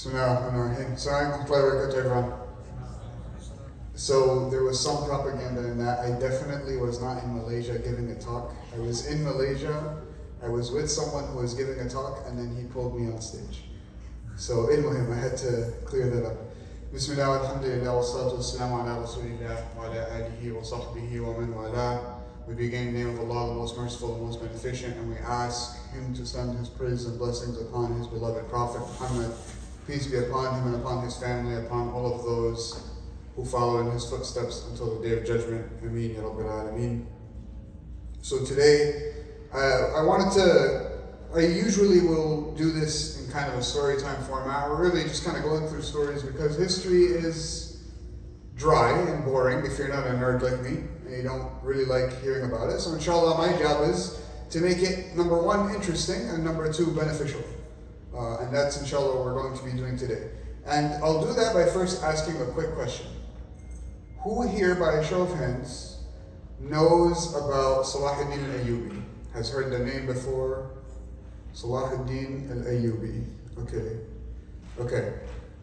Bismillahirrahmanirrahim. Assalamu alaikum everyone. So there was some propaganda in that. I definitely was not in Malaysia giving a talk. I was in Malaysia. I was with someone who was giving a talk, and then he pulled me on stage. So ilmuhim, I had to clear that up. Bismillah, alhamdulillah, wa salatu wa salamu ala rasulillah, wa ala alihi wa sahbihi wa man wala. We begin in the name of Allah, the most merciful, the most beneficent, and we ask Him to send His praise and blessings upon His beloved Prophet Muhammad. Peace be upon him and upon his family, upon all of those who follow in his footsteps until the day of judgment. Ameen, Ya Rabbil Alameen. So today, I usually will do this in kind of a story time format. We're really just kind of going through stories because history is dry and boring if you're not a nerd like me and you don't really like hearing about it. So inshallah, my job is to make it, number one, interesting, and number two, beneficial. And that's inshallah what we're going to be doing today. And I'll do that by first asking a quick question. Who here, by a show of hands, knows about Salah ad-Din al-Ayyubi? Has heard the name before? Salah ad-Din al-Ayyubi. Okay.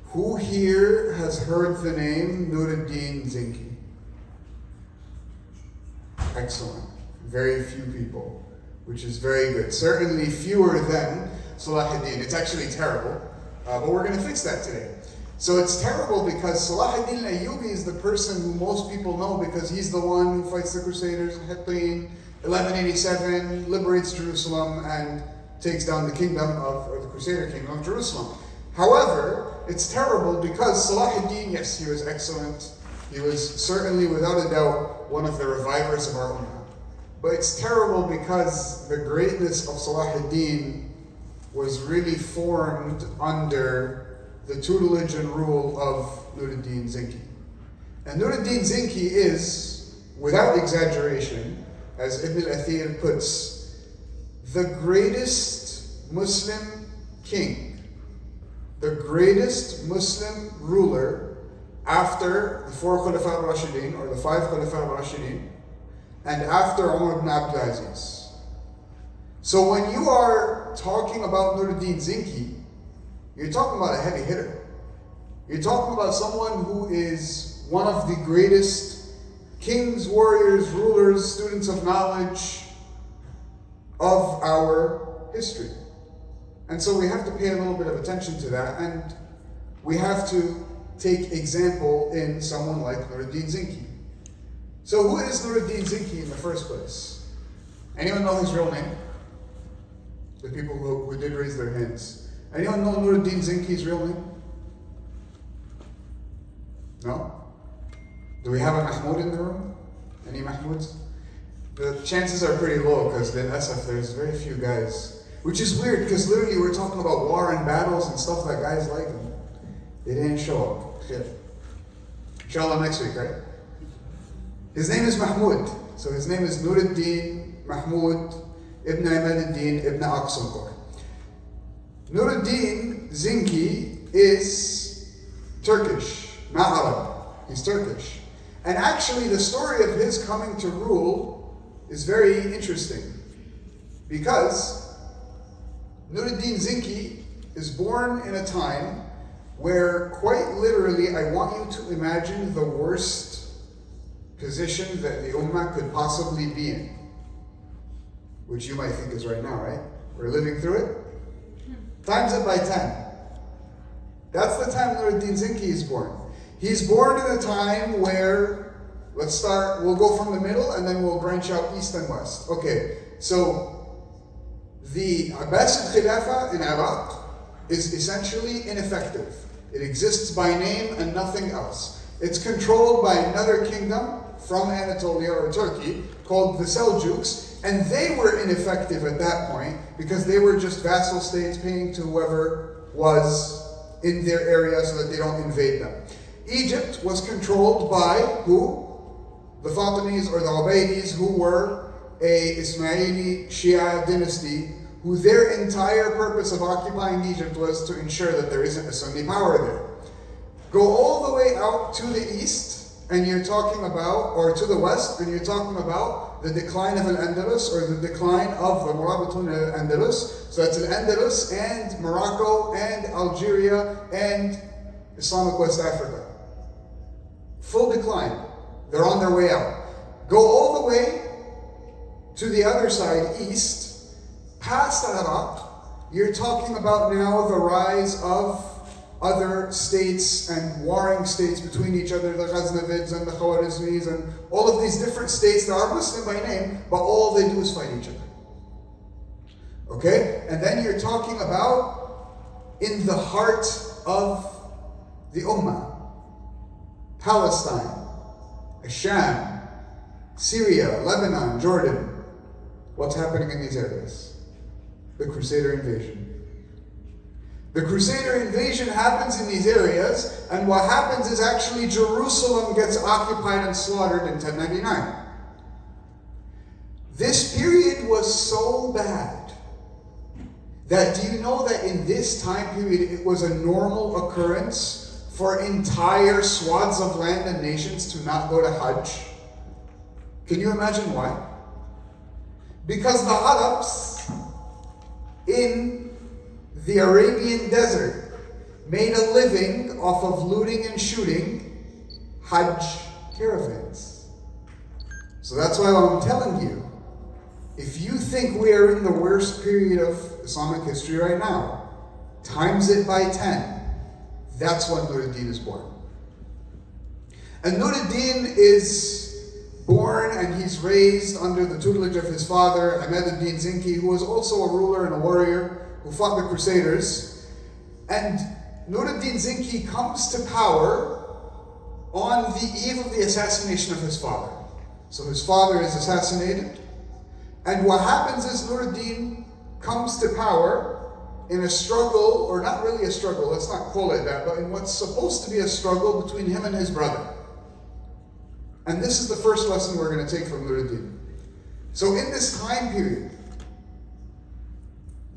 Who here has heard the name Nur Al-Din Zengi? Excellent. Very few people, which is very good. Certainly fewer than Salah ad-Din. It's actually terrible, but we're going to fix that today. So it's terrible because Salah ad-Din al-Ayyubi is the person who most people know because he's the one who fights the Crusaders in Hittin, 1187, liberates Jerusalem, and takes down the kingdom of the Crusader kingdom of Jerusalem. However, it's terrible because Salah ad-Din, yes, he was excellent. He was certainly, without a doubt, one of the revivers of our ummah. But it's terrible because the greatness of Salah ad-Din was really formed under the tutelage and rule of Nur Al-Din Zengi. And Nur Al-Din Zengi is, without exaggeration, as Ibn al-Athir puts, the greatest Muslim king, the greatest Muslim ruler after the 4 Khulafa al-Rashidin, or the 5 Khulafa al-Rashidin, and after Umar ibn Abdul Aziz. So when you are talking about Nur Al-Din Zengi, you're talking about a heavy hitter. You're talking about someone who is one of the greatest kings, warriors, rulers, students of knowledge of our history. And so we have to pay a little bit of attention to that, and we have to take example in someone like Nur Al-Din Zengi. So who is Nur Al-Din Zengi in the first place? Anyone know his real name? The people who did raise their hands. Anyone know Nur Al-Din Zengi's real name? No? Do we have a Mahmoud in the room? Any Mahmouds? The chances are pretty low because there's very few guys. Which is weird because literally we're talking about war and battles and stuff that guys like them. They didn't show up. Shit. Inshallah next week, right? His name is Mahmoud. So his name is Nur Al-Din Mahmoud Ibn Imad al-Din Ibn Aqsa. Nur Al-Din Zengi is Turkish, not Arab. He's Turkish. And actually the story of his coming to rule is very interesting because Nur Al-Din Zengi is born in a time where quite literally I want you to imagine the worst position that the ummah could possibly be in. Which you might think is right now, right? We're living through it. Times it by 10. That's the time Nur Al-Din Zengi is born. He's born in a time where, we'll go from the middle and then we'll branch out east and west. Okay, so the Abbasid Khilafah in Iraq is essentially ineffective. It exists by name and nothing else. It's controlled by another kingdom from Anatolia or Turkey called the Seljuks, and they were ineffective at that point because they were just vassal states paying to whoever was in their area so that they don't invade them. Egypt was controlled by who? The Fatimids or the Ubaydis, who were a Ismaili Shia dynasty, who their entire purpose of occupying Egypt was to ensure that there isn't a Sunni power there. Go all the way out to the east, and you're talking about, or to the west, and you're talking about the decline of Al-Andalus, or the decline of the Murabitun Al-Andalus. So that's Al-Andalus and Morocco and Algeria and Islamic West Africa. Full decline. They're on their way out. Go all the way to the other side, east, past Iraq. You're talking about now the rise of other states and warring states between each other, the Ghaznavids and the Khwarizmis and all of these different states that are Muslim by name, but all they do is fight each other. Okay? And then you're talking about in the heart of the Ummah, Palestine, Sham, Syria, Lebanon, Jordan. What's happening in these areas? The Crusader invasion. The Crusader invasion happens in these areas, and what happens is actually Jerusalem gets occupied and slaughtered in 1099. This period was so bad that, do you know that in this time period it was a normal occurrence for entire swaths of land and nations to not go to Hajj? Can you imagine why? Because the Arabs in the Arabian desert made a living off of looting and shooting Hajj caravans. So that's why I'm telling you, if you think we are in the worst period of Islamic history right now, times it by 10, that's when Nur Al-Din is born. And Nur Al-Din is born and he's raised under the tutelage of his father, Nur Al-Din Zengi, who was also a ruler and a warrior who fought the Crusaders. And Nur Al-Din Zengi comes to power on the eve of the assassination of his father. So his father is assassinated, and what happens is Nur Al-Din comes to power in a struggle, or not really a struggle, let's not call it that, but in what's supposed to be a struggle between him and his brother. And this is the first lesson we're going to take from Nur Al-Din. So in this time period,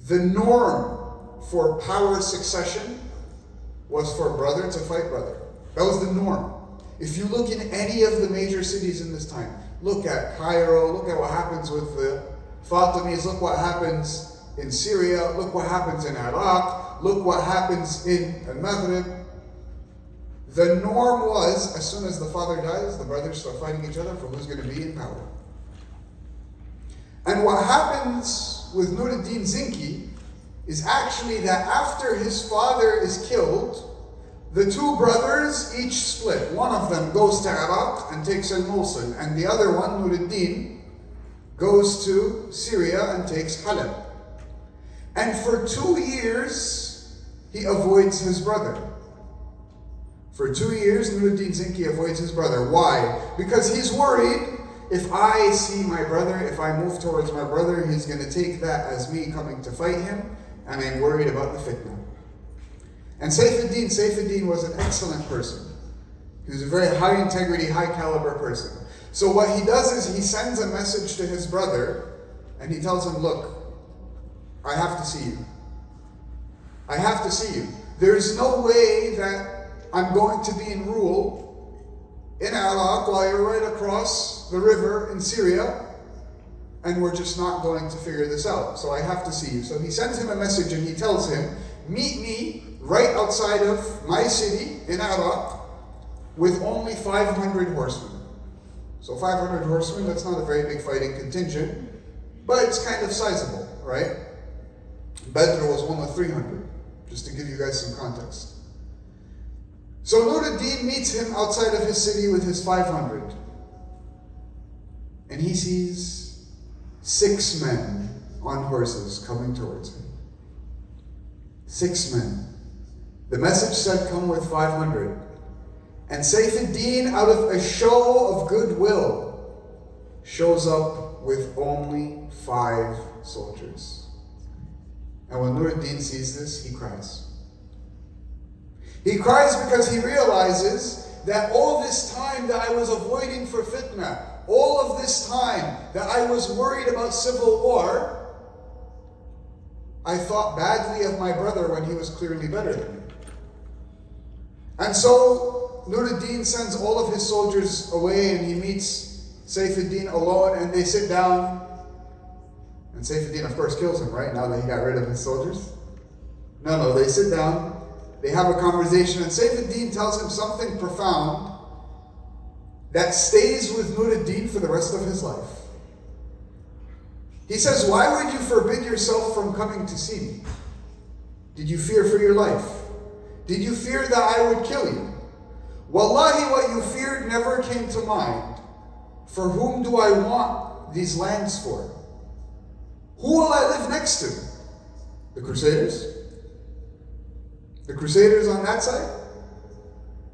the norm for power succession was for brother to fight brother. That was the norm. If you look in any of the major cities in this time, look at Cairo, look at what happens with the Fatimids, look what happens in Syria, look what happens in Iraq, look what happens in Al-Maghrib. The norm was, as soon as the father dies, the brothers start fighting each other for who's going to be in power. And what happens with Nur Al-Din Zengi is actually that after his father is killed, the two brothers each split. One of them goes to Iraq and takes Al-Mosul, and the other one, Nur Al-Din, goes to Syria and takes Halab. And for 2 years, he avoids his brother. For 2 years, Nur Al-Din Zengi avoids his brother. Why? Because he's worried, if I see my brother, if I move towards my brother, he's going to take that as me coming to fight him, and I'm worried about the fitna. And Saif-ad-Din was an excellent person. He was a very high integrity, high caliber person. So what he does is he sends a message to his brother, and he tells him, look, I have to see you. I have to see you. There's no way that I'm going to be in rule in Iraq while you're right across the river in Syria, and we're just not going to figure this out. So I have to see you. So he sends him a message and he tells him, meet me right outside of my city in Iraq with only 500 horsemen. So 500 horsemen, that's not a very big fighting contingent, but it's kind of sizable, right? Badr was one of 300, just to give you guys some context. So Nur Al-Din meets him outside of his city with his 500. And he sees 6 men on horses coming towards him. 6 men. The message said, come with 500. And Saif-ad-Din, out of a show of goodwill, shows up with only 5 soldiers. And when Nur Al-Din sees this, he cries. He cries because he realizes that all this time that I was avoiding for fitna, all of this time that I was worried about civil war, I thought badly of my brother when he was clearly better than me. And so Nur Al-Din sends all of his soldiers away and he meets Saif ad-Din alone, and they sit down. And Saif ad-Din, of course, kills him, right? Now that he got rid of his soldiers. No, they sit down. They have a conversation, and Saif ad-Din tells him something profound that stays with Nur al-Din for the rest of his life. He says, why would you forbid yourself from coming to see me? Did you fear for your life? Did you fear that I would kill you? Wallahi, what you feared never came to mind. For whom do I want these lands for? Who will I live next to? The Crusaders? The Crusaders on that side?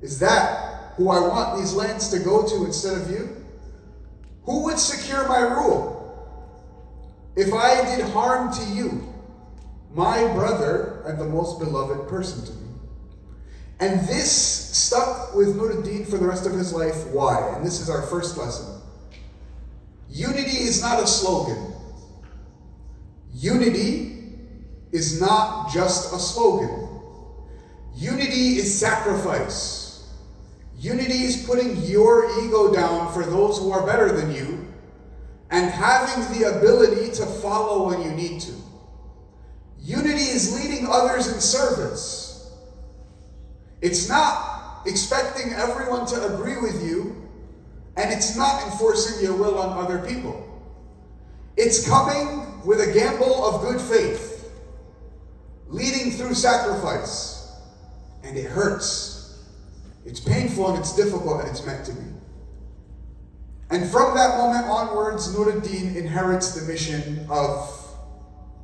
Is that who I want these lands to go to instead of you? Who would secure my rule? If I did harm to you, my brother and the most beloved person to me. And this stuck with Nur al-Din for the rest of his life. Why? And this is our first lesson. Unity is not a slogan. Unity is not just a slogan. Unity is sacrifice. Unity is putting your ego down for those who are better than you and having the ability to follow when you need to. Unity is leading others in service. It's not expecting everyone to agree with you, and it's not enforcing your will on other people. It's coming with a gamble of good faith, leading through sacrifice, and it hurts. It's painful and it's difficult and it's meant to be. And from that moment onwards, Nur al-Din inherits the mission of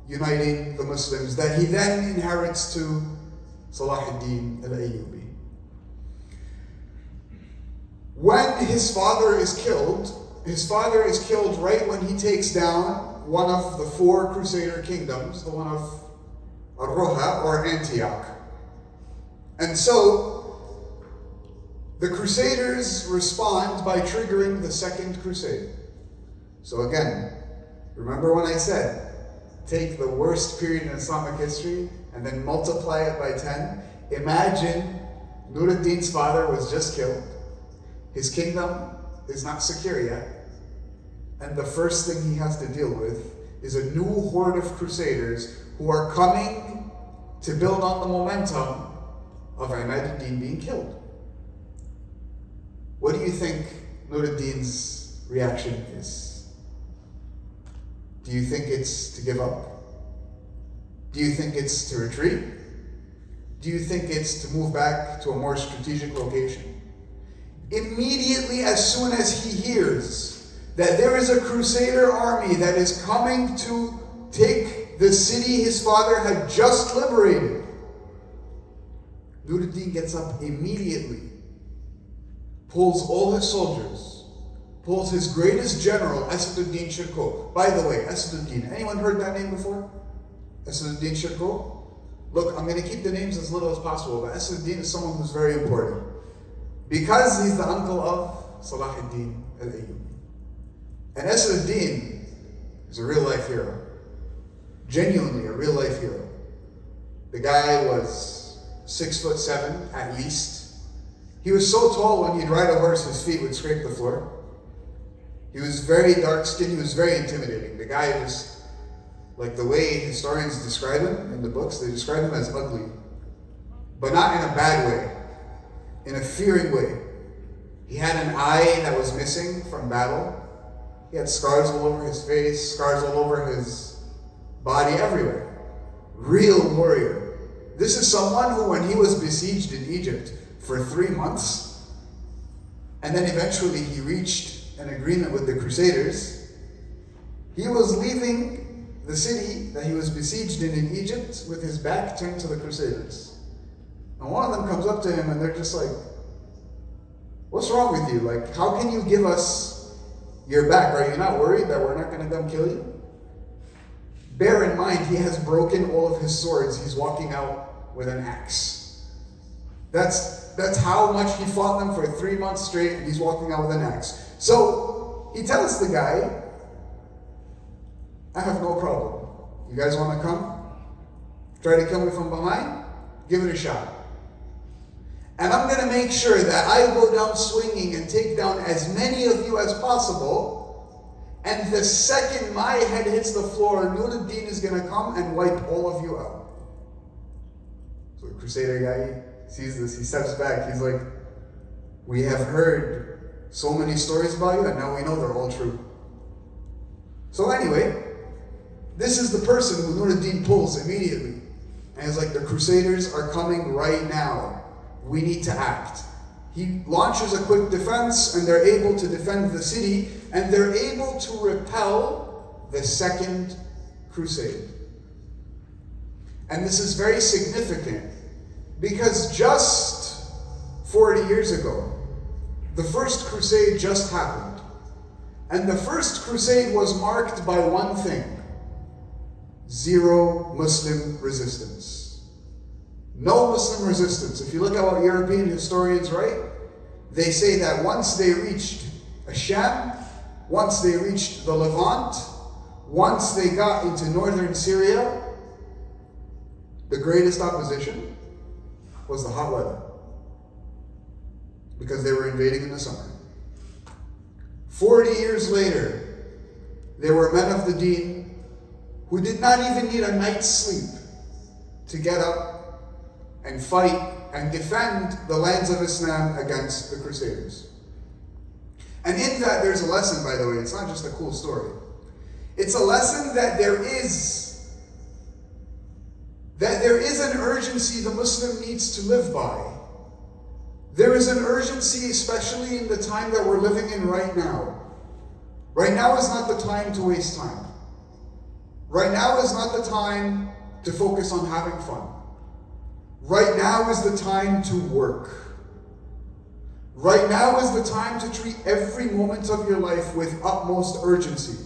uniting the Muslims that he then inherits to Salah ad-Din al-Ayyubi. When his father is killed right when he takes down one of the 4 Crusader kingdoms, the one of Ar-Roha or Antioch. And so, the Crusaders respond by triggering the Second Crusade. So again, remember when I said, take the worst period in Islamic history and then multiply it by 10? Imagine Nur al-Din's father was just killed. His kingdom is not secure yet. And the first thing he has to deal with is a new horde of Crusaders who are coming to build on the momentum of Imad al-Din being killed. What do you think Nur al-Din's reaction is? Do you think it's to give up? Do you think it's to retreat? Do you think it's to move back to a more strategic location? Immediately, as soon as he hears that there is a Crusader army that is coming to take the city his father had just liberated, Nur al-Din gets up immediately, pulls all his soldiers, pulls his greatest general, Asad ad-Din Shirkuh. By the way, Asad ad-Din, anyone heard that name before? Asad ad-Din Shirkuh? Look, I'm going to keep the names as little as possible, but Asad ad-Din is someone who's very important. Because he's the uncle of Salah ad-Din al-Ayyubi. And Asad ad-Din is a real-life hero. Genuinely a real-life hero. The guy was 6'7" at least. He was so tall when he'd ride a horse, his feet would scrape the floor. He was very dark-skinned, he was very intimidating. The guy just, like the way historians describe him in the books, they describe him as ugly. But not in a bad way, in a fearing way. He had an eye that was missing from battle. He had scars all over his face, scars all over his body, everywhere. Real warrior. This is someone who, when he was besieged in Egypt for 3 months, and then eventually he reached an agreement with the Crusaders, he was leaving the city that he was besieged in Egypt with his back turned to the Crusaders. And one of them comes up to him and they're just like, what's wrong with you? Like, how can you give us your back? Are you not worried that we're not going to come kill you? Bear in mind, he has broken all of his swords. He's walking out with an axe. That's how much he fought them for 3 months straight, and he's walking out with an axe. So he tells the guy, I have no problem. You guys want to come? Try to kill me from behind? Give it a shot. And I'm going to make sure that I go down swinging and take down as many of you as possible. And the second my head hits the floor, Nur Al-Din is going to come and wipe all of you out. So the Crusader guy sees this, he steps back, he's like, we have heard so many stories about you and now we know they're all true. So anyway, this is the person who Nur Al-Din pulls immediately. And he's like, the Crusaders are coming right now. We need to act. He launches a quick defense and they're able to defend the city and they're able to repel the second crusade. And this is very significant because just 40 years ago, the first crusade just happened. And the first crusade was marked by one thing: zero Muslim resistance. No Muslim resistance. If you look at what European historians write, they say that once they reached Asham, once they reached the Levant, once they got into northern Syria, the greatest opposition was the hot weather, because they were invading in the summer. 40 years later, there were men of the deen who did not even need a night's sleep to get up and fight and defend the lands of Islam against the Crusaders. And in that there's a lesson, by the way. It's not just a cool story. It's a lesson that there is an urgency the Muslim needs to live by. There is an urgency, especially in the time that we're living in right now. Right now is not the time to waste time. Right now is not the time to focus on having fun. Right now is the time to work. Right now is the time to treat every moment of your life with utmost urgency.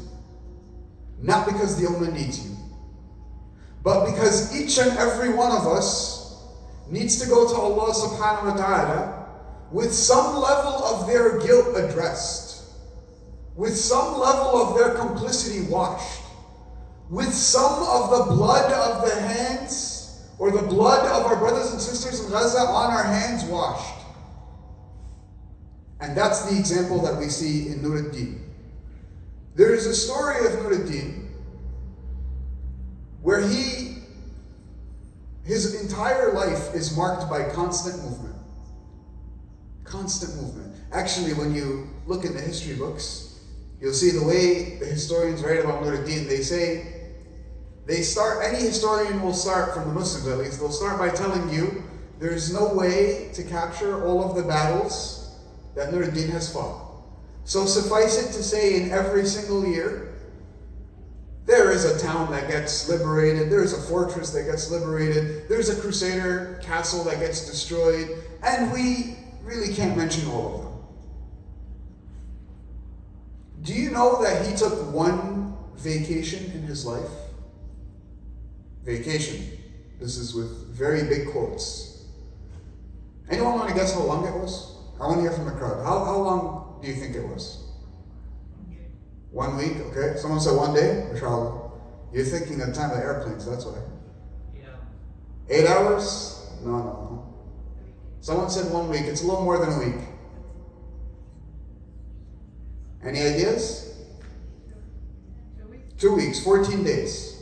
Not because the Ummah needs you, but because each and every one of us needs to go to Allah subhanahu wa ta'ala with some level of their guilt addressed, with some level of their complicity washed, with some of the blood of the hands or the blood of our brothers and sisters in Gaza on our hands washed. And that's the example that we see in Nur Al-Din. There is a story of Nur Al-Din where his entire life is marked by constant movement. Constant movement. Actually, when you look in the history books, you'll see the way the historians write about Nur Al-Din. Any historian will start, from the Muslims at least, they'll start by telling you there's no way to capture all of the battles that Nur Al-Din has fought. So suffice it to say, in every single year, there is a town that gets liberated, there is a fortress that gets liberated, there's a Crusader castle that gets destroyed, and we really can't mention all of them. Do you know that he took one vacation in his life? Vacation. This is with very big quotes. Anyone want to guess how long it was? I want to hear from the crowd. How long do you think it was? 1 week, okay. Someone said 1 day? Inshallah. You're thinking of time of airplanes, that's why. Yeah. 8 hours? No. Someone said 1 week. It's a little more than a week. Any ideas? 2 weeks. 2 weeks, 14 days.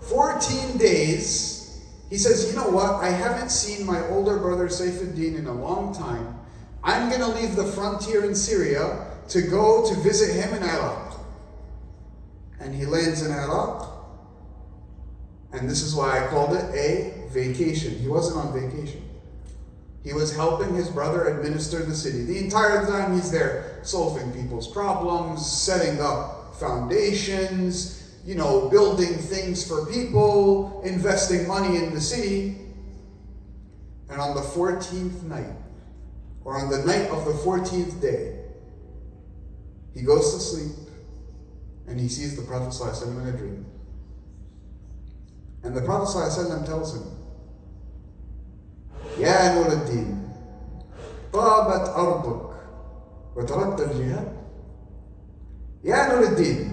14 days, he says, you know what? I haven't seen my older brother Saifuddin in a long time. I'm going to leave the frontier in Syria to go to visit him in Iraq. And he lands in Iraq. And this is why I called it a vacation. He wasn't on vacation. He was helping his brother administer the city. The entire time he's there, solving people's problems, setting up foundations, building things for people, investing money in the city. And on the 14th night, or on the night of the 14th day, he goes to sleep and he sees the Prophet ﷺ in a dream. And the Prophet ﷺ tells him, Ya Nur Al-Din, طابت أرضك وتركت الجهاد. Ya Nur Al-Din,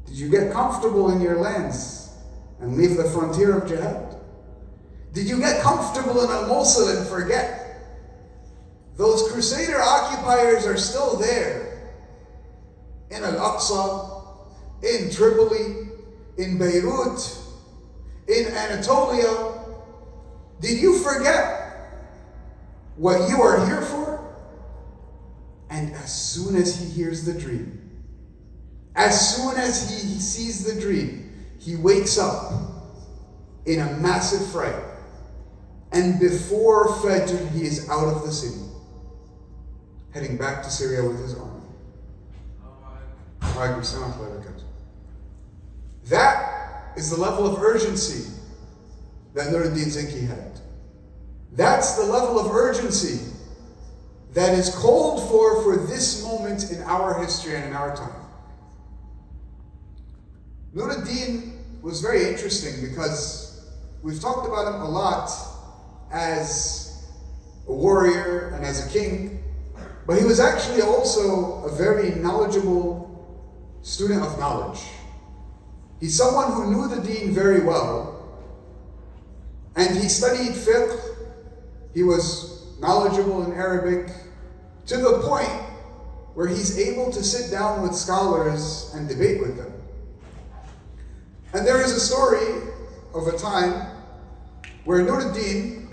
did you get comfortable in your lands and leave the frontier of jihad? Did you get comfortable in Al-Mosul and forget? Those Crusader occupiers are still there. In Al-Aqsa, in Tripoli, in Beirut, in Anatolia. Did you forget what you are here for? And as soon as he hears the dream, as soon as he sees the dream, he wakes up in a massive fright. And before Fajr, he is out of the city, heading back to Syria with his army. That is the level of urgency that Nur Al-Din Zengi had. That's the level of urgency that is called for this moment in our history and in our time. Nur Al-Din was very interesting because we've talked about him a lot as a warrior and as a king, but he was actually also a very knowledgeable student of knowledge. He's someone who knew the deen very well, and he studied fiqh. He was knowledgeable in Arabic to the point where he's able to sit down with scholars and debate with them. And there is a story of a time where Nur Al-Din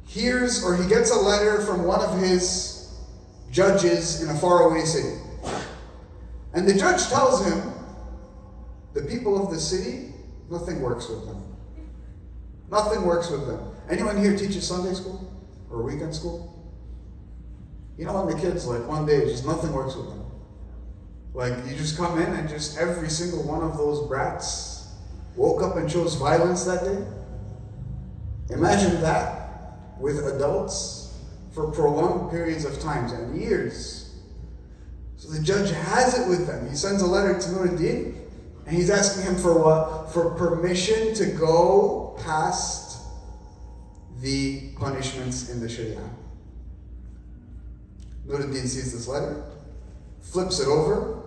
hears or he gets a letter from one of his judges in a faraway city. And the judge tells him, the people of the city, nothing works with them. Nothing works with them. Anyone here teaches Sunday school or weekend school? You know when the kids, like one day, just nothing works with them. Like you just come in and just every single one of those brats woke up and chose violence that day. Imagine that with adults for prolonged periods of times and years. So the judge has it with them. He sends a letter to Nur Al-Din and he's asking him for what? For permission to go past the punishments in the Sharia. Nur Al-Din sees this letter, flips it over,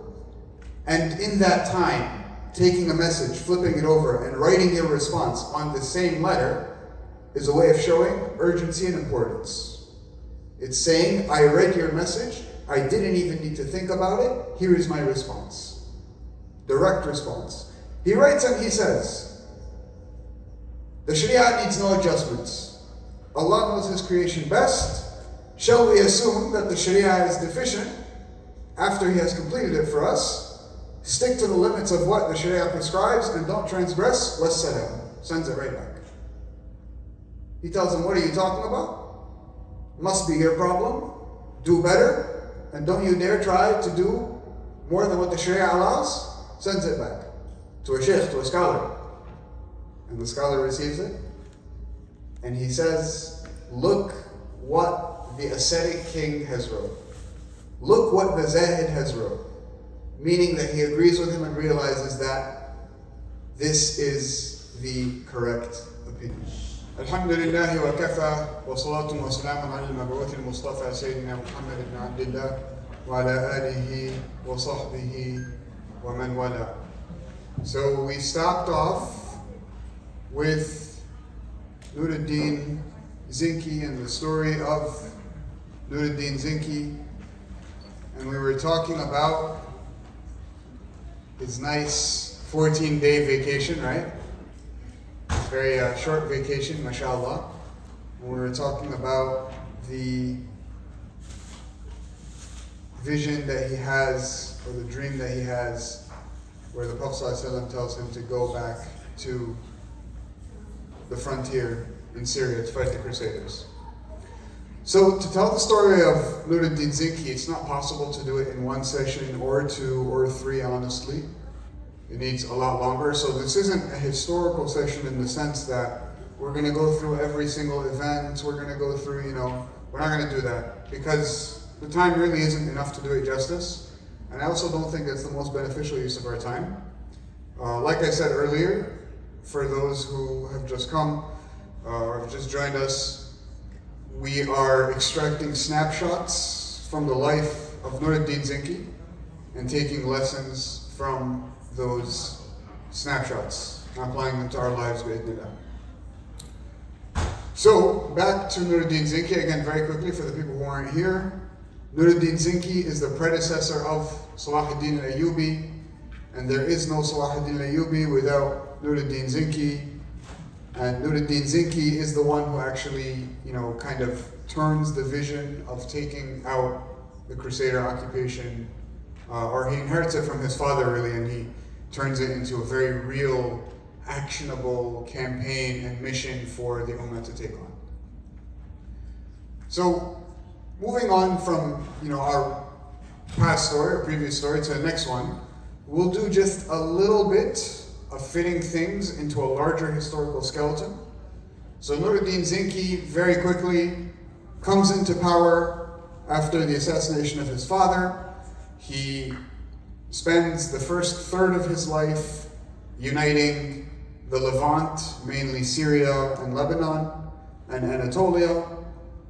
and in that time, taking a message, flipping it over, and writing your response on the same letter is a way of showing urgency and importance. It's saying, I read your message, I didn't even need to think about it, here is my response. Direct response. He writes and he says, the Sharia needs no adjustments. Allah knows His creation best. Shall we assume that the Sharia is deficient after He has completed it for us? Stick to the limits of what the Sharia prescribes and don't transgress. Let's set it. Sends it right back. He tells him, what are you talking about? Must be your problem. Do better. And don't you dare try to do more than what the Sharia allows. Sends it back to a sheikh, to a scholar. And the scholar receives it. And he says, look what the ascetic king has wrote. Look what the Zahid has wrote. Meaning that he agrees with him and realizes that this is the correct opinion. Alhamdulillah wa kafa wa salatu wa salamun ala al-mab'uth al-Mustafa Sayyidina Muhammad ibn Abdullah wa ala alihi wa sahbihi wa man wala. So we stopped off with Nur Al-Din Zengi and the story of Nur Al-Din Zengi, and we were talking about his nice 14-day vacation, right? Very short vacation, mashallah. And we were talking about the vision that he has, or the dream that he has, where the Prophet ﷺ tells him to go back to the frontier in Syria to fight the Crusaders. So to tell the story of Nur Al-Din Zengi, it's not possible to do it in one session or two or three, honestly. It needs a lot longer. So this isn't a historical session in the sense that we're going to go through every single event. We're going to go through, we're not going to do that because the time really isn't enough to do it justice. And I also don't think it's the most beneficial use of our time. Like I said earlier, for those who have just come or have just joined us, we are extracting snapshots from the life of Nur Al-Din Zengi and taking lessons from those snapshots and applying them to our lives. So, back to Nur Al-Din Zengi again very quickly for the people who aren't here. Nur Al-Din Zengi is the predecessor of Salah ad-Din al-Ayyubi, and there is no Salah ad-Din al-Ayyubi without Nur Al-Din Zengi. And Nur Al-Din Zengi is the one who actually, kind of turns the vision of taking out the Crusader occupation, or he inherits it from his father really, and he turns it into a very real, actionable campaign and mission for the Ummah to take on. So, moving on from our past story, or previous story, to the next one, we'll do just a little bit of fitting things into a larger historical skeleton. So Nur Al-Din Zengi very quickly comes into power after the assassination of his father. He spends the first third of his life uniting the Levant, mainly Syria and Lebanon, and Anatolia.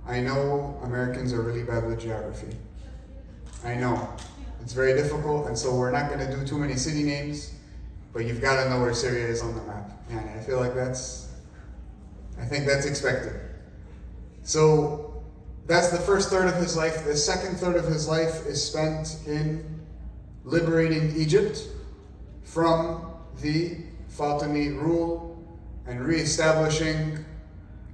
I know Americans are really bad with geography. I know. It's very difficult, and so we're not going to do too many city names, but you've got to know where Syria is on the map. And I feel like I think that's expected. So that's the first third of his life. The second third of his life is spent in liberating Egypt from the Fatimid rule and re-establishing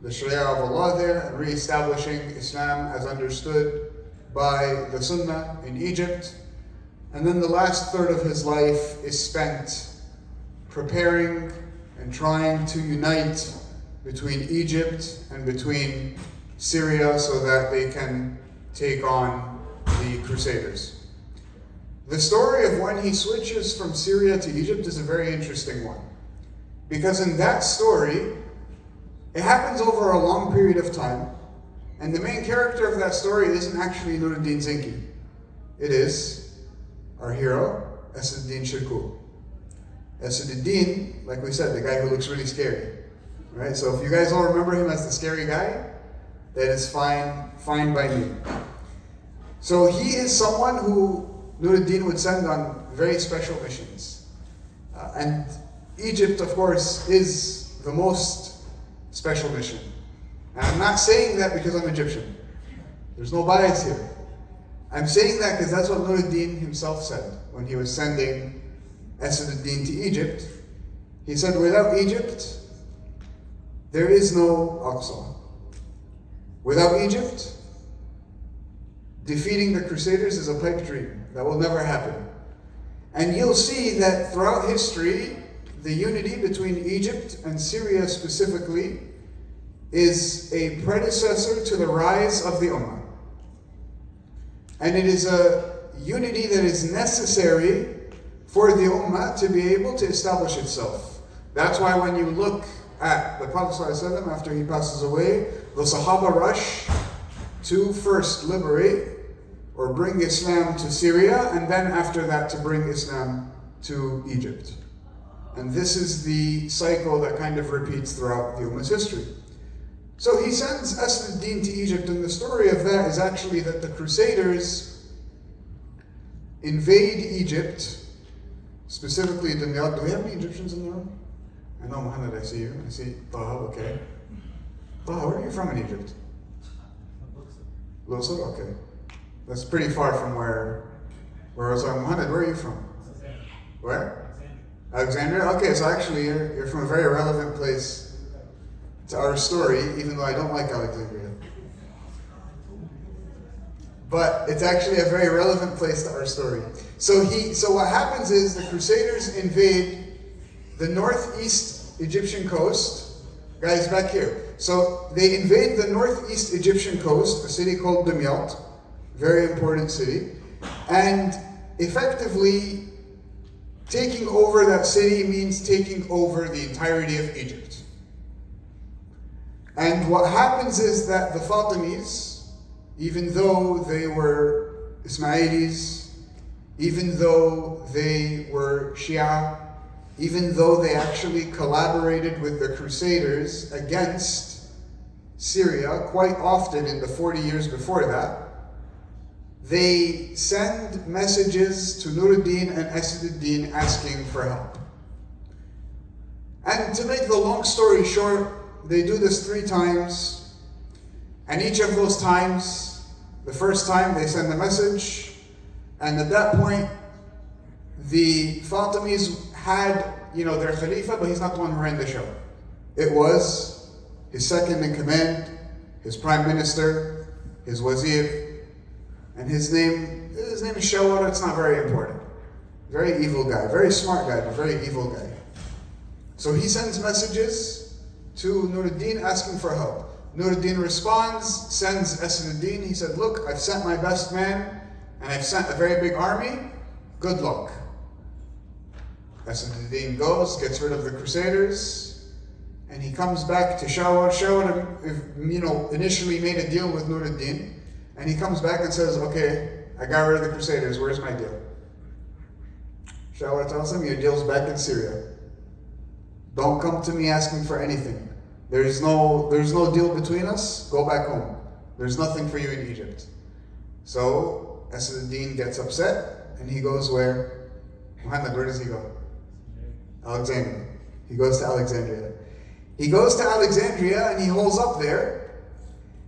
the Sharia of Allah there, and re-establishing Islam as understood by the Sunnah in Egypt. And then the last third of his life is spent preparing and trying to unite between Egypt and between Syria so that they can take on the Crusaders. The story of when he switches from Syria to Egypt is a very interesting one, because in that story, it happens over a long period of time, and the main character of that story isn't actually Nur Al-Din Zengi. It is our hero, Asad-ud-Din Shirkuh. Asad-ud-Din, like we said, the guy who looks really scary. Right? So if you guys all remember him as the scary guy, that is fine by me. So he is someone who Nur Al-Din would send on very special missions. And Egypt, of course, is the most special mission. And I'm not saying that because I'm Egyptian. There's no bias here. I'm saying that because that's what Nur Al-Din himself said when he was sending Asad-ud-Din to Egypt. He said, without Egypt, there is no Aqsa. Without Egypt, defeating the Crusaders is a pipe dream. That will never happen. And you'll see that throughout history, the unity between Egypt and Syria specifically is a predecessor to the rise of the Ummah. And it is a unity that is necessary for the Ummah to be able to establish itself. That's why when you look at the Prophet ﷺ after he passes away, the Sahaba rush to first liberate or bring Islam to Syria, and then after that to bring Islam to Egypt. And this is the cycle that kind of repeats throughout the Ummah's history. So he sends Asad-ud-Din to Egypt, and the story of that is actually that the Crusaders invade Egypt, specifically Dimyat. Do we have any Egyptians in the room? I know Muhammad, I see you. I see Taha, okay. Taha, where are you from in Egypt? Luxor, okay. That's pretty far from where I was talking. Muhammad, where are you from? Where? Alexandria? Okay, so actually you're from a very relevant place to our story, even though I don't like Alexandria. But it's actually a very relevant place to our story. So what happens is the Crusaders invade the northeast Egyptian coast. Guys, back here. So they invade the northeast Egyptian coast, a city called Dimyat, very important city, and effectively taking over that city means taking over the entirety of Egypt. And what happens is that the Fatimids, even though they were Ismailis, even though they were Shia, even though they actually collaborated with the Crusaders against Syria quite often in the 40 years before that, they send messages to Nur Al-Din and Asad-ud-Din asking for help. And to make the long story short, they do this 3 times, and each of those times, the first time they send a message, and at that point, the Fatimids had, their Khalifa, but he's not the one who ran the show. It was his second in command, his prime minister, his wazir, and his name is Shawara. It's not very important. Very evil guy, very smart guy, but very evil guy. So he sends messages to Nur Al-Din asking for help. Nur Al-Din responds, sends Asad-ud-Din. He said, look, I've sent my best man, and I've sent a very big army. Good luck. Asad-ud-Din goes, gets rid of the Crusaders, and he comes back to Shawar. Shawar, initially made a deal with Nur Al-Din, and he comes back and says, okay, I got rid of the Crusaders, where's my deal? Shawar tells him, your deal's back in Syria. Don't come to me asking for anything. There's no deal between us, go back home. There's nothing for you in Egypt. So Asad-ud-Din gets upset, and he goes where? Muhammad, where does he go? Alexandria. He goes to Alexandria. He goes to Alexandria and he holds up there.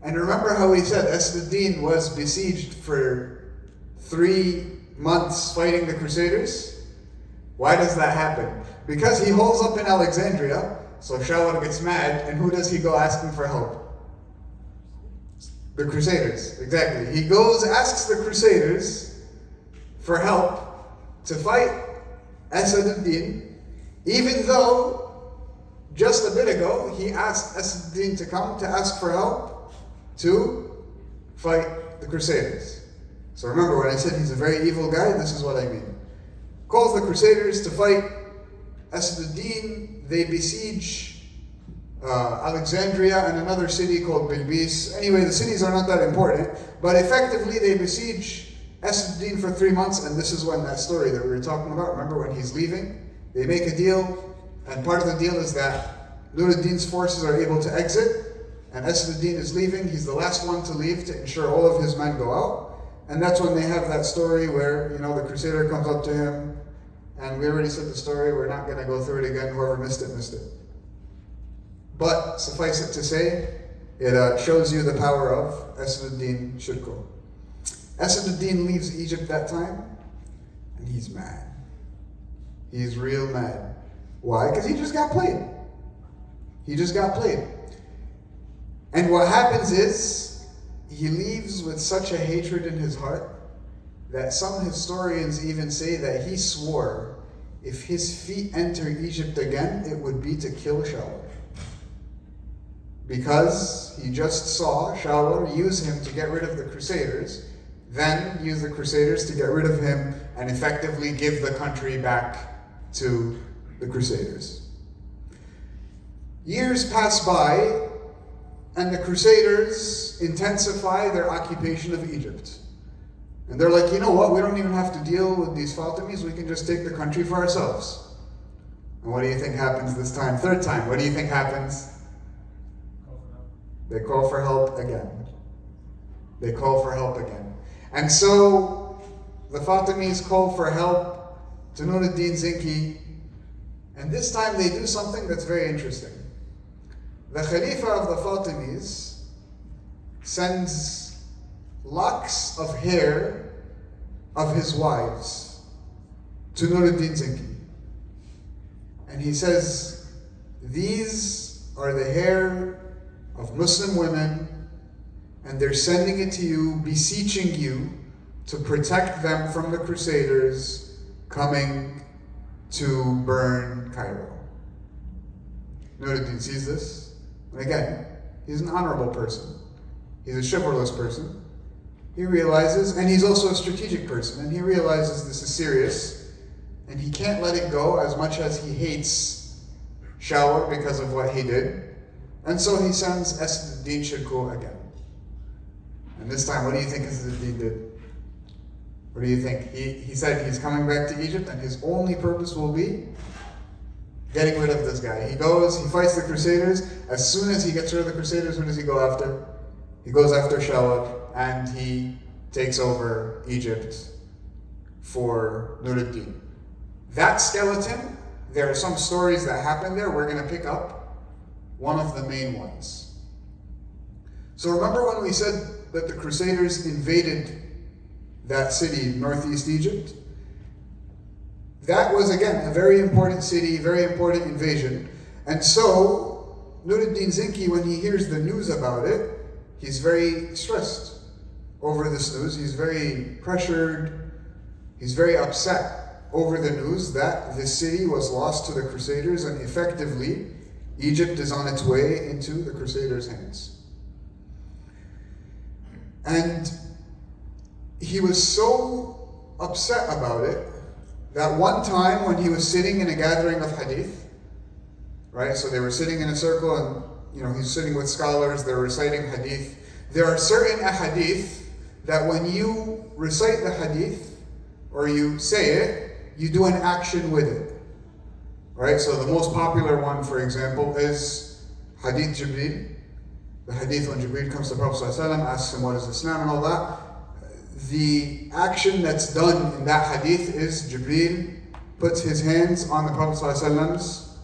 And remember how he said Asad-ud-Din was besieged for 3 months fighting the Crusaders? Why does that happen? Because he holds up in Alexandria, so Shawar gets mad, and who does he go asking for help? The Crusaders, exactly. He goes, asks the Crusaders for help to fight Asad-ud-Din, even though just a bit ago he asked Asad-ud-Din to come to ask for help to fight the Crusaders. So remember, when I said he's a very evil guy, this is what I mean. Calls the Crusaders to fight Asad-ud-Din. They besiege Alexandria and another city called Bilbis. Anyway, the cities are not that important, but effectively they besiege Asad-ud-Din for 3 months, and this is when that story that we were talking about, remember when he's leaving? They make a deal, and part of the deal is that Nur Al-Din's forces are able to exit, and Asad-ud-Din is leaving. He's the last one to leave to ensure all of his men go out. And that's when they have that story where, the Crusader comes up to him, and we already said the story, we're not going to go through it again, whoever missed it, missed it. But suffice it to say, it shows you the power of Asad-ud-Din Shirkuh. Asad-ud-Din leaves Egypt that time, and he's mad. He's real mad. Why? Because he just got played. He just got played. And what happens is, he leaves with such a hatred in his heart that some historians even say that he swore if his feet enter Egypt again, it would be to kill Shawar. Because he just saw Shawar use him to get rid of the Crusaders, then use the Crusaders to get rid of him and effectively give the country back to the Crusaders. Years pass by, and the Crusaders intensify their occupation of Egypt. And they're like, you know what, we don't even have to deal with these Fatimids, we can just take the country for ourselves. And what do you think happens this time? 3rd time, what do you think happens? They call for help again. They call for help again. And so, the Fatimids call for help to Nur Al-Din Zengi, and this time they do something that's very interesting. The Khalifa of the Fatimids sends locks of hair of his wives to Nur Al-Din Zengi. And he says, these are the hair of Muslim women, and they're sending it to you, beseeching you to protect them from the Crusaders coming to burn Cairo. Nur Al-Din sees this. And again, he's an honorable person. He's a chivalrous person. He realizes, and he's also a strategic person, and he realizes this is serious, and he can't let it go as much as he hates Shawar because of what he did. And so he sends Asad-ud-Din Shirkuh again. And this time, what do you think Asad-ud-Din did? What do you think? He said he's coming back to Egypt, and his only purpose will be getting rid of this guy. He goes, he fights the Crusaders. As soon as he gets rid of the Crusaders, who does he go after? He goes after Shawar, and he takes over Egypt for Nur Al-Din. That skeleton, there are some stories that happen there we're going to pick up. one of the main ones. So remember when we said that the Crusaders invaded that city, northeast Egypt? That was, again, a very important city, very important invasion. And so, Nur Al-Din Zengi, when he hears the news about it, he's very stressed over this news. He's very pressured. He's very upset over the news that this city was lost to the Crusaders, and effectively, Egypt is on its way into the Crusaders' hands. And he was so upset about it that one time when he was sitting in a gathering of hadith, right? So they were sitting in a circle, and he's sitting with scholars, they're reciting hadith. There are certain hadith that when you recite the hadith or you say it, you do an action with it. Right? So the most popular one, for example, is Hadith Jibreel. The hadith when Jibreel comes to the Prophet ﷺ, asks him what is Islam and all that. The action that's done in that hadith is Jibreel puts his hands on the Prophet ﷺ's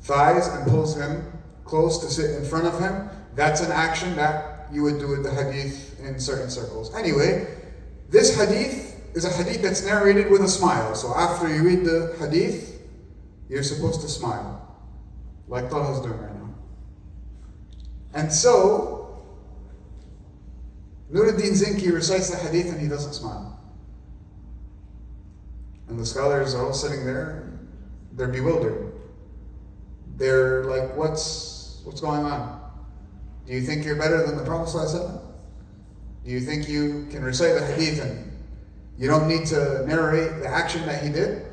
thighs and pulls him close to sit in front of him. That's an action that you would do with the hadith in certain circles. Anyway, this hadith is a hadith that's narrated with a smile. So after you read the hadith, you're supposed to smile, like Talha's doing right now. And so, Nur Al-Din Zengi recites the hadith and he doesn't smile. And the scholars are all sitting there, they're bewildered. They're like, what's going on? Do you think you're better than the Prophet ﷺ? Do you think you can recite the hadith and you don't need to narrate the action that he did?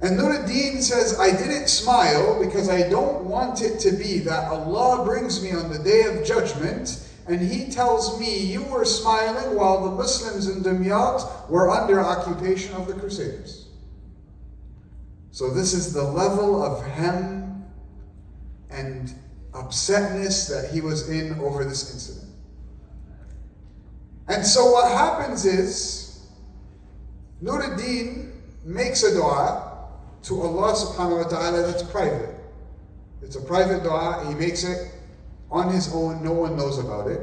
And Nur Al-Din says, I didn't smile because I don't want it to be that Allah brings me on the day of judgment and He tells me you were smiling while the Muslims in Dimyat were under occupation of the Crusaders. So this is the level of hem and upsetness that he was in over this incident. And so what happens is, Nur Al-Din makes a dua to Allah subhanahu wa ta'ala that's private. It's a private dua, he makes it on his own, no one knows about it.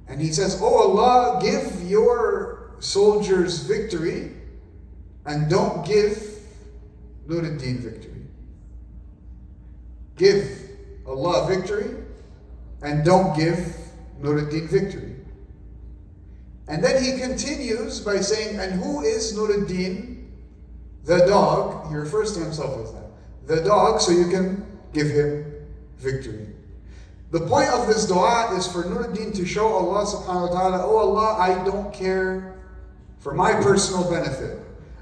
And he says, Oh Allah, give your soldiers victory and don't give Nur Al-Din victory. Give Allah victory and don't give Nur Al-Din victory. And then he continues by saying, and who is Nur Al-Din? The dog. He refers to himself as that. The dog, so you can give him victory. The point of this dua is for Nur Al-Din to show Allah subhanahu wa ta'ala, oh Allah, I don't care for my personal benefit.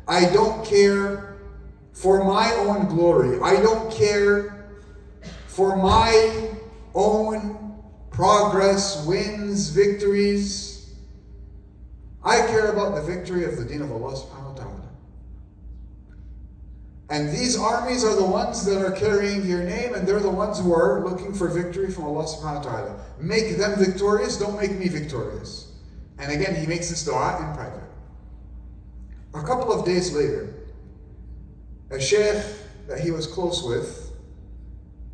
I don't care for my own glory. I don't care for my own progress, wins, victories. I care about the victory of the deen of Allah subhanahu wa ta'ala. And these armies are the ones that are carrying your name, and they're the ones who are looking for victory from Allah subhanahu wa ta'ala. Make them victorious, don't make me victorious. And again, he makes this dua in private. A couple of days later, a sheikh that he was close with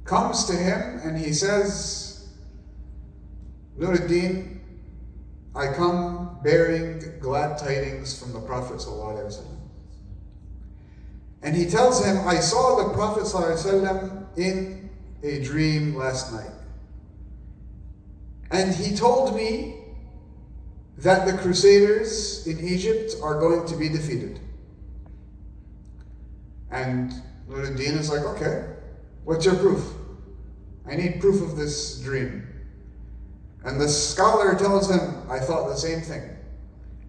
comes to him and he says, Nur Al-Din, I come bearing glad tidings from the Prophet ﷺ. And he tells him, I saw the Prophet ﷺ in a dream last night. And he told me that the Crusaders in Egypt are going to be defeated. And Nur Al-Din is like, okay, what's your proof? I need proof of this dream. And the scholar tells him, I thought the same thing.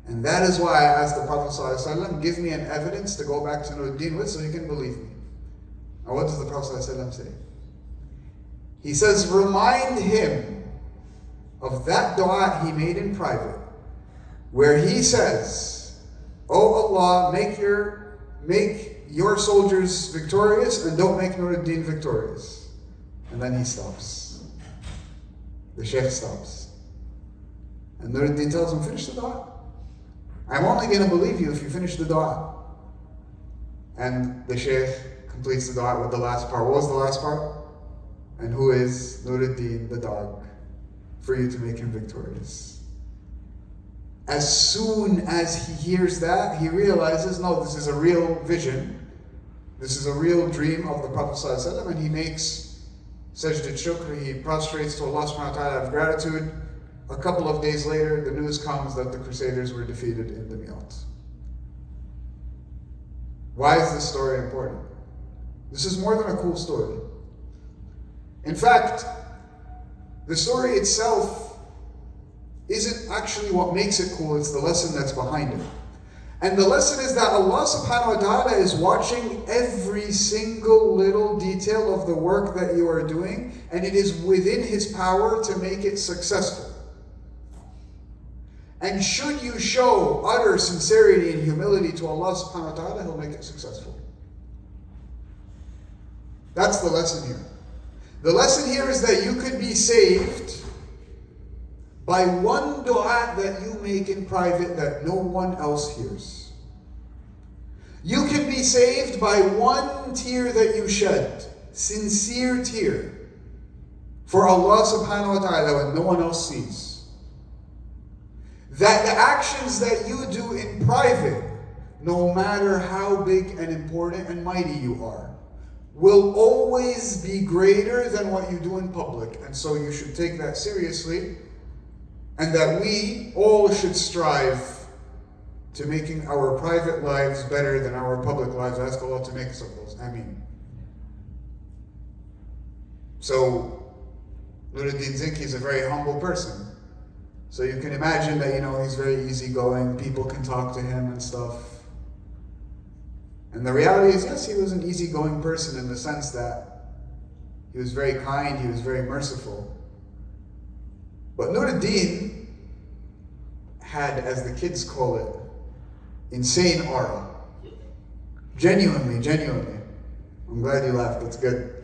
And that is why I asked the Prophet ﷺ, give me an evidence to go back to Nur Al-Din with so he can believe me. Now what does the Prophet ﷺ say? He says, remind him of that dua he made in private, where he says, Oh Allah, make your soldiers victorious and don't make Nur Al-Din victorious. And then he stops. The sheikh stops. And Nur Al-Din tells him, finish the dua. I'm only going to believe you if you finish the dua. And the sheikh completes the dua with the last part. What was the last part? And who is Nur Al-Din, the dog, for you to make him victorious. As soon as he hears that, he realizes, no, this is a real vision. This is a real dream of the Prophet ﷺ, and he makes sajdat shukr, he prostrates to Allah subhanahu wa ta'ala out of gratitude. A couple of days later, the news comes that the Crusaders were defeated in the Mi'at. Why is this story important? This is more than a cool story. In fact, the story itself isn't actually what makes it cool, it's the lesson that's behind it. And the lesson is that Allah subhanahu wa ta'ala is watching every single little detail of the work that you are doing, and it is within His power to make it successful. And should you show utter sincerity and humility to Allah subhanahu wa ta'ala, He'll make it successful. That's the lesson here. The lesson here is that you could be saved by one dua that you make in private that no one else hears. You can be saved by one tear that you shed, sincere tear, for Allah subhanahu wa ta'ala when no one else sees. That the actions that you do in private, no matter how big and important and mighty you are, will always be greater than what you do in public. And so you should take that seriously, and that we all should strive to making our private lives better than our public lives. I ask Allah to make us of those. Ameen. So, Nur Al-Din Zengi is a very humble person. So you can imagine that, he's very easygoing, people can talk to him and stuff. And the reality is, yes, he was an easygoing person in the sense that he was very kind, he was very merciful. But Nur Al-Din had, as the kids call it, insane aura. Genuinely. I'm glad you laughed, that's good.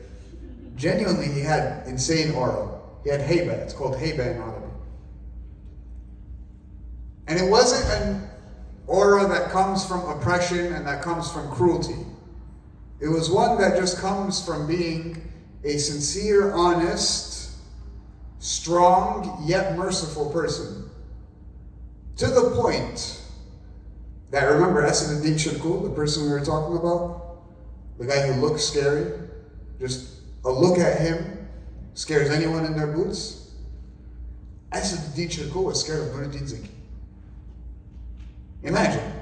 Genuinely, he had insane aura. He had haiba, it's called haiba in Arabic. And it wasn't an aura that comes from oppression and that comes from cruelty. It was one that just comes from being a sincere, honest, strong, yet merciful person. To the point that, remember Asad ad-Din Shirkuh, the person we were talking about? The guy who looks scary? Just a look at him scares anyone in their boots? Asad ad-Din Shirkuh was scared of Nur Al-Din Zengi. Imagine,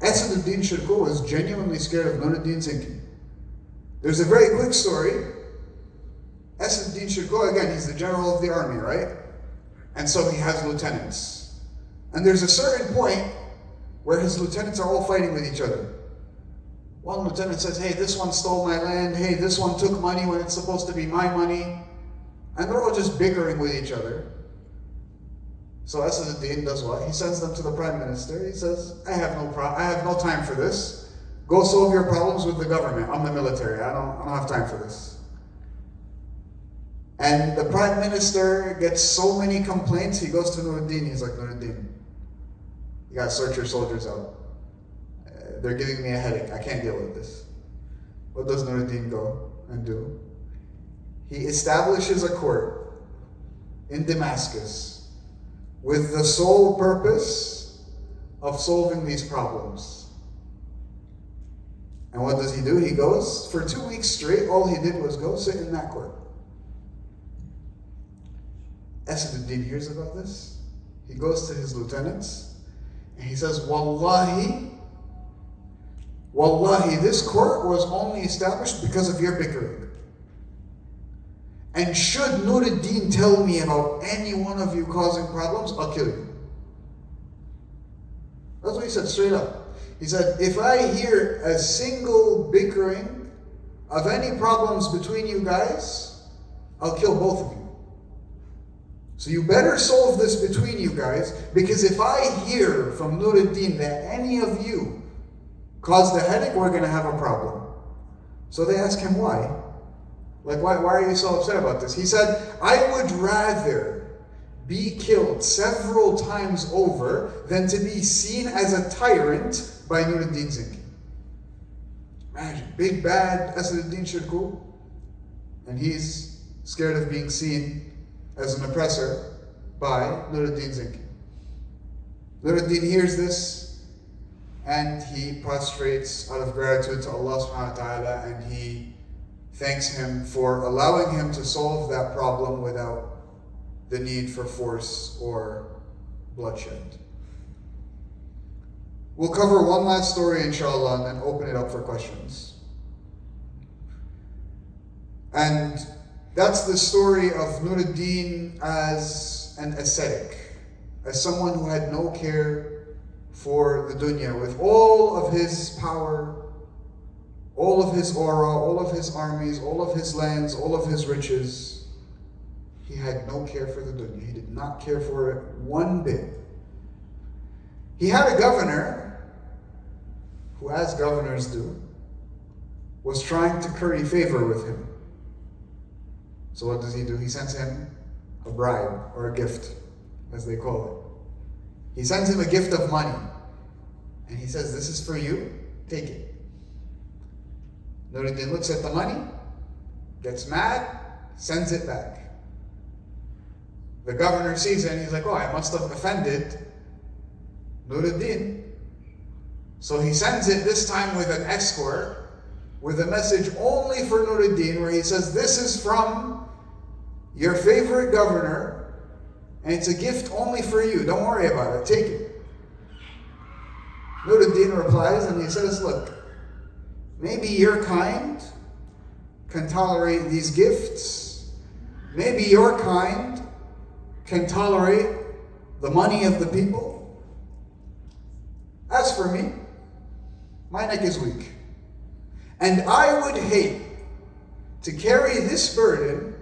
Asad ad-Din Shirkuh was genuinely scared of Nur Al-Din Zengi. There's a very quick story. Asad ad-Din Shirkuh, again, he's the general of the army, right? And so he has lieutenants. And there's a certain point where his lieutenants are all fighting with each other. One lieutenant says, hey, this one stole my land. Hey, this one took money when it's supposed to be my money. And they're all just bickering with each other. So Asad ad-Din does what? He sends them to the prime minister. He says, I have no time for this. Go solve your problems with the government. I'm the military. I don't have time for this. And the prime minister gets so many complaints, he goes to Nur Al-Din. He's like, Nur Al-Din, you gotta sort your soldiers out. They're giving me a headache. I can't deal with this. What does Nur Al-Din go and do? He establishes a court in Damascus with the sole purpose of solving these problems. And what does he do? He goes, for 2 weeks straight, all he did was go sit in that court. Asad ad-Din hears about this. He goes to his lieutenants and he says, Wallahi, this court was only established because of your bickering. And should Nur Al-Din tell me about any one of you causing problems, I'll kill you. That's what he said straight up. He said, if I hear a single bickering of any problems between you guys, I'll kill both of you. So you better solve this between you guys, because if I hear from Nur Al-Din that any of you caused a headache, we're going to have a problem. So they ask him why. Like, why are you so upset about this? He said, I would rather be killed several times over than to be seen as a tyrant by Nur Al-Din Zengi. Imagine, big bad Asad ad-Din Shirkuh, and he's scared of being seen as an oppressor by Nur Al-Din Zengi. Nur Al-Din hears this and he prostrates out of gratitude to Allah subhanahu wa ta'ala, and he thanks him for allowing him to solve that problem without the need for force or bloodshed. We'll cover one last story inshallah and then open it up for questions. And that's the story of Nur Al-Din as an ascetic, as someone who had no care for the dunya, with all of his power, all of his aura, all of his armies, all of his lands, all of his riches. He had no care for the dunya. He did not care for it one bit. He had a governor who, as governors do, was trying to curry favor with him. So what does he do? He sends him a bribe, or a gift, as they call it. He sends him a gift of money. And he says, this is for you, take it. Nur Al-Din looks at the money, gets mad, sends it back. The governor sees it and he's like, oh, I must have offended Nur Al-Din. So he sends it this time with an escort, with a message only for Nur Al-Din, where he says, this is from your favorite governor, and it's a gift only for you. Don't worry about it, take it. Nur Al-Din replies and he says, look, maybe your kind can tolerate these gifts. Maybe your kind can tolerate the money of the people. As for me, my neck is weak. And I would hate to carry this burden,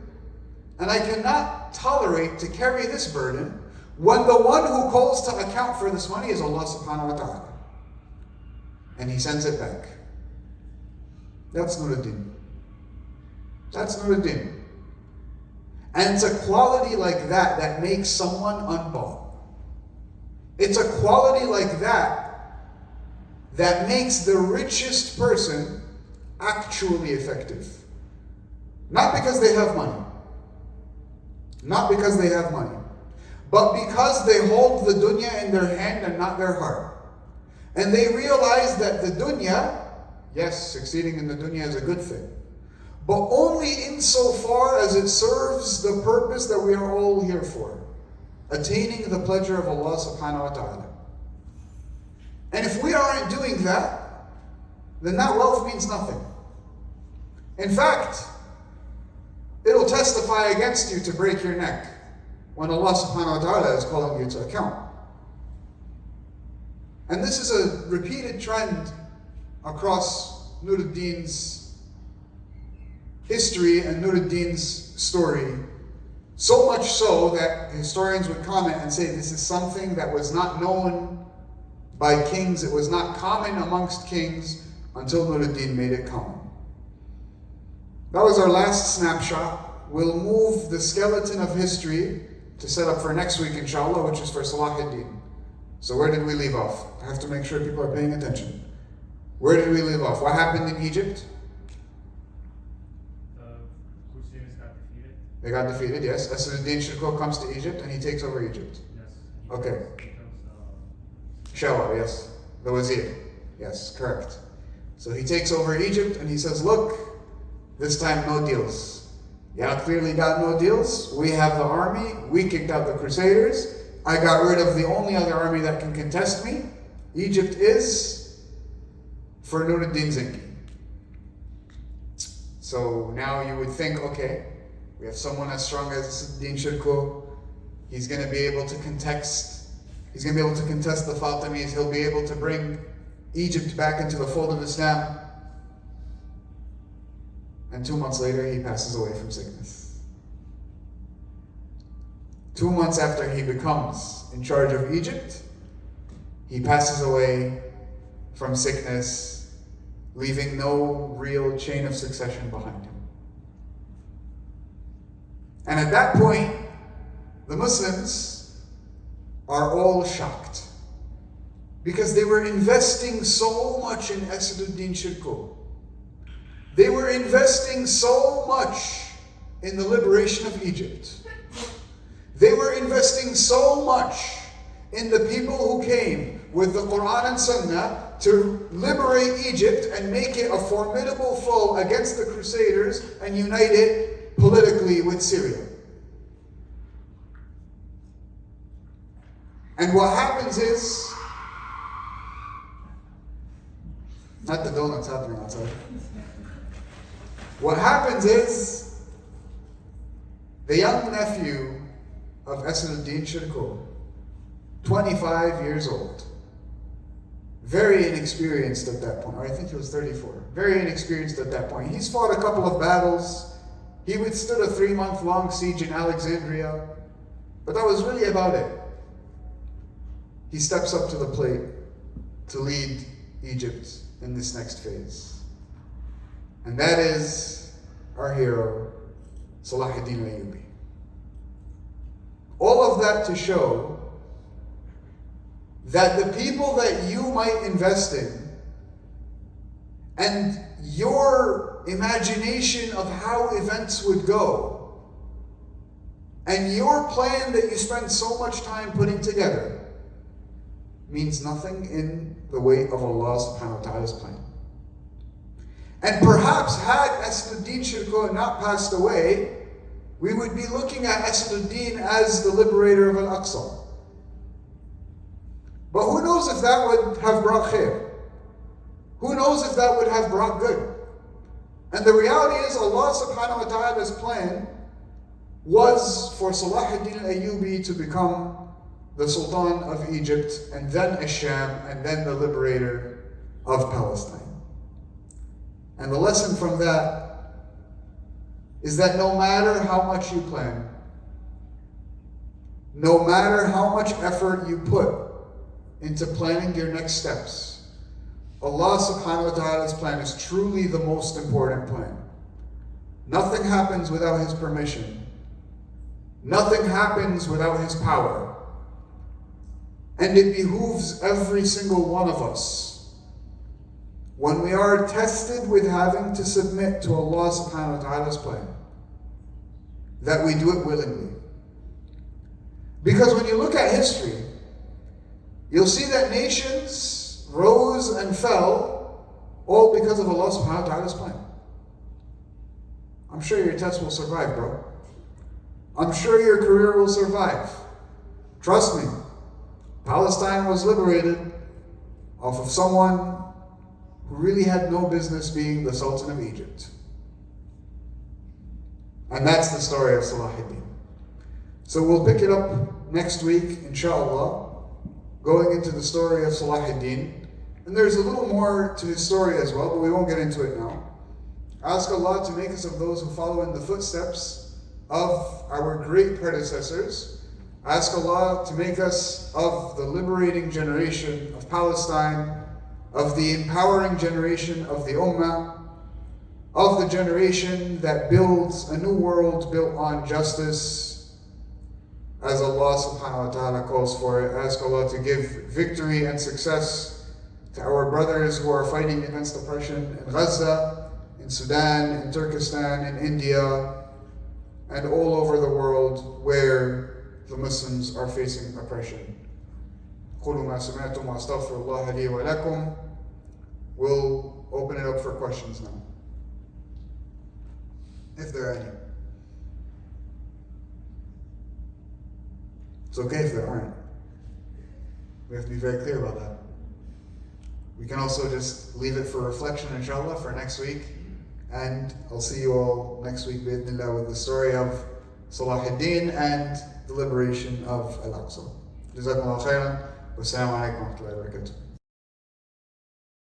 and I cannot tolerate to carry this burden when the one who calls to account for this money is Allah subhanahu wa ta'ala. And he sends it back. That's Nur Al-Din. That's Nur Al-Din. And it's a quality like that that makes someone unbought. It's a quality like that that makes the richest person actually effective. Not because they have money. Not because they have money. But because they hold the dunya in their hand and not their heart. And they realize that the dunya, yes, succeeding in the dunya is a good thing, but only insofar as it serves the purpose that we are all here for, attaining the pleasure of Allah subhanahu wa ta'ala. And if we aren't doing that, then that wealth means nothing. In fact, it'll testify against you to break your neck when Allah subhanahu wa ta'ala is calling you to account. And this is a repeated trend across Nur Al-Din's history and Nur Al-Din's story. So much so that historians would comment and say this is something that was not known by kings. It was not common amongst kings until Nur Al-Din made it common. That was our last snapshot. We'll move the skeleton of history to set up for next week, inshallah, which is for Salah ad-Din. So where did we leave off? I have to make sure people are paying attention. Where did we leave off? What happened in Egypt? The Crusaders got defeated. They got defeated, yes. As-Din Shirkuh comes to Egypt and he takes over Egypt. Yes. Okay. Becomes, Shawar, yes. The Wazir. Yes, correct. So he takes over Egypt and he says, look, this time no deals. Y'all clearly got no deals. We have the army. We kicked out the Crusaders. I got rid of the only other army that can contest me. Egypt is for Nur Al-Din Zengi. So now you would think, okay, we have someone as strong as As-Din Shirkuh. He's going to be able to contest. He's going to be able to contest the Fatimids. He'll be able to bring Egypt back into the fold of Islam. And 2 months later, he passes away from sickness. 2 months after he becomes in charge of Egypt, he passes away from sickness, leaving no real chain of succession behind him. And at that point, the Muslims are all shocked because they were investing so much in As-Din Shirkuh. They were investing so much in the liberation of Egypt. They were investing so much in the people who came with the Quran and Sunnah to liberate Egypt and make it a formidable foe against the Crusaders and unite it politically with Syria. And what happens is, not the donuts happening outside. What happens is, the young nephew of Al-Din Zengi, 25 years old, very inexperienced at that point, or I think he was 34, very inexperienced at that point. He's fought a couple of battles. He withstood a 3-month-long siege in Alexandria, but that was really about it. He steps up to the plate to lead Egypt in this next phase. And that is our hero, Salah ad-Din Ayyubi. All of that to show that the people that you might invest in and your imagination of how events would go and your plan that you spend so much time putting together means nothing in the way of Allah subhanahu wa ta'ala's plan. And perhaps had Al-Din Zengi not passed away, we would be looking at Al-Din as the liberator of Al-Aqsa. But who knows if that would have brought khair? Who knows if that would have brought good? And the reality is, Allah subhanahu wa ta'ala's plan was for Salah ad-Din Ayyubi to become the Sultan of Egypt, and then Asham, and then the liberator of Palestine. And the lesson from that is that no matter how much you plan, no matter how much effort you put into planning your next steps, Allah subhanahu wa ta'ala's plan is truly the most important plan. Nothing happens without His permission. Nothing happens without His power. And it behooves every single one of us, when we are tested with having to submit to Allah subhanahu wa ta'ala's plan, that we do it willingly. Because when you look at history, you'll see that nations rose and fell all because of Allah subhanahu wa ta'ala's plan. I'm sure your test will survive, bro. I'm sure your career will survive. Trust me. Palestine was liberated off of someone who really had no business being the Sultan of Egypt. And that's the story of Salah ad-Din. So we'll pick it up next week, inshallah, going into the story of Salah ad-Din. And there's a little more to his story as well, but we won't get into it now. Ask Allah to make us of those who follow in the footsteps of our great predecessors. Ask Allah to make us of the liberating generation of Palestine, of the empowering generation of the Ummah, of the generation that builds a new world built on justice, as Allah subhanahu wa ta'ala calls for it. Ask Allah to give victory and success to our brothers who are fighting against oppression in Gaza, in Sudan, in Turkestan, in India, and all over the world where the Muslims are facing oppression. قُولُوا مَا سَمِعْتُمْ وَأَسْتَغْفِرُ اللَّهَ لِي وَلَكُمْ. We'll open it up for questions now, if there are any. It's okay if there aren't. We have to be very clear about that. We can also just leave it for reflection, inshallah, for next week. And I'll see you all next week, bi'idhnillah, with the story of Salah ad-Din and the liberation of Al-Aqsa. Jazakumullah khairan. Wassalamu alaikum wa rahmatullahi wa barakatuh.